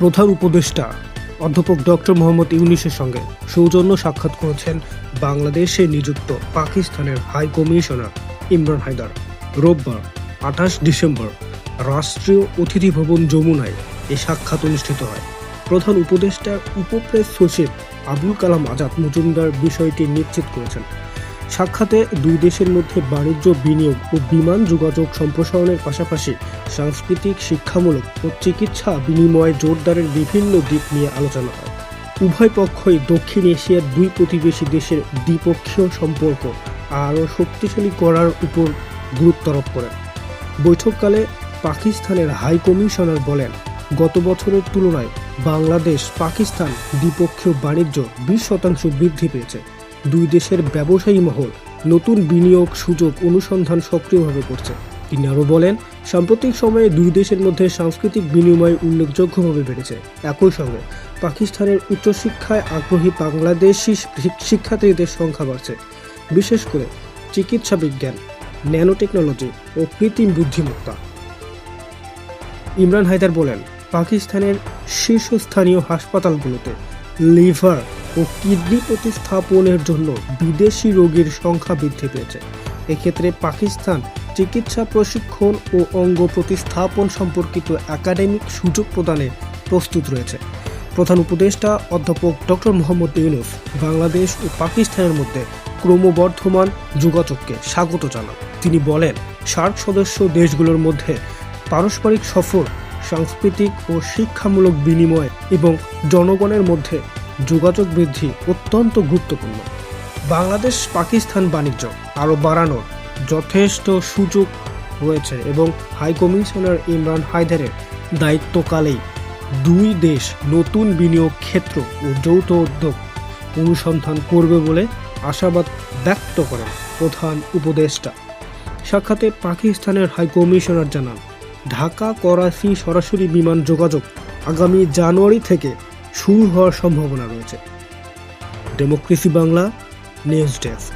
প্রধান উপদেষ্টা অধ্যাপক ডক্টর মোহাম্মদ ইউনূসের সঙ্গে সৌজন্য সাক্ষাৎ করেছেন বাংলাদেশে নিযুক্ত পাকিস্তানের হাই কমিশনার ইমরান হায়দার। রোববার 28 ডিসেম্বর রাষ্ট্রীয় অতিথি ভবন যমুনায় এ সাক্ষাৎ অনুষ্ঠিত হয়। প্রধান উপদেষ্টার উপপ্রেস সচিব আবুল কালাম আজাদ মজুমদার বিষয়টি নিশ্চিত করেছেন। সাক্ষাতে দুই দেশের মধ্যে বাণিজ্য, বিনিয়োগ ও বিমান যোগাযোগ সম্প্রসারণের পাশাপাশি সাংস্কৃতিক, শিক্ষামূলক ও চিকিৎসা বিনিময় জোরদারের বিভিন্ন দিক নিয়ে আলোচনা হয়। উভয় পক্ষই দক্ষিণ এশিয়ার দুই প্রতিবেশী দেশের দ্বিপক্ষীয় সম্পর্ক আরও শক্তিশালী করার উপর গুরুত্ব আরোপ করেন। বৈঠককালে পাকিস্তানের হাই কমিশনার বলেন, গত বছরের তুলনায় বাংলাদেশ পাকিস্তান দ্বিপক্ষীয় বাণিজ্য 20% বৃদ্ধি পেয়েছে। দুই দেশের ব্যবসায়ী মহল নতুন বিনিয়োগ সুযোগ অনুসন্ধান সক্রিয়ভাবে করছে। তিনি আরও বলেন, সাম্প্রতিক সময়ে দুই দেশের মধ্যে সাংস্কৃতিক বিনিময় উল্লেখযোগ্যভাবে বেড়েছে। একই সঙ্গে পাকিস্তানের উচ্চশিক্ষায় আগ্রহী বাংলাদেশি শিক্ষার্থীদের সংখ্যা বাড়ছে, বিশেষ করে চিকিৎসা বিজ্ঞান, ন্যানো টেকনোলজি ও কৃত্রিম বুদ্ধিমত্তা। ইমরান হায়দার বলেন, পাকিস্তানের শীর্ষস্থানীয় হাসপাতালগুলোতে লিভার ও কিডনি প্রতিস্থাপনের জন্য বিদেশি রোগীর সংখ্যা বৃদ্ধি পেয়েছে। এক্ষেত্রে পাকিস্তান চিকিৎসা প্রশিক্ষণ ও অঙ্গ প্রতিস্থাপন সম্পর্কিত একাডেমিক সুযোগ প্রদানে প্রস্তুত রয়েছে। প্রধান উপদেষ্টা অধ্যাপক ডক্টর মোহাম্মদ ইউনূস বাংলাদেশ ও পাকিস্তানের মধ্যে ক্রমবর্ধমান যোগাযোগকে স্বাগত জানান। তিনি বলেন, সার্ক সদস্য দেশগুলোর মধ্যে পারস্পরিক সফর, সাংস্কৃতিক ও শিক্ষামূলক বিনিময় এবং জনগণের মধ্যে যোগাযোগ বৃদ্ধি অত্যন্ত গুরুত্বপূর্ণ। বাংলাদেশ পাকিস্তান বাণিজ্য আরও বাড়ানোর যথেষ্ট সুযোগ রয়েছে এবং হাই কমিশনার ইমরান হায়দারের দায়িত্বকালেই দুই দেশ নতুন বিনিয়োগ ক্ষেত্র ও যৌথ উদ্যোগ অনুসন্ধান করবে বলে আশাবাদ ব্যক্ত করেন প্রধান উপদেষ্টা। সাক্ষাতে পাকিস্তানের হাই কমিশনার জানান, ঢাকা করাচি সরাসরি বিমান যোগাযোগ আগামী জানুয়ারি থেকে শুরু হওয়ার সম্ভাবনা রয়েছে। Democracy Bangla news desk.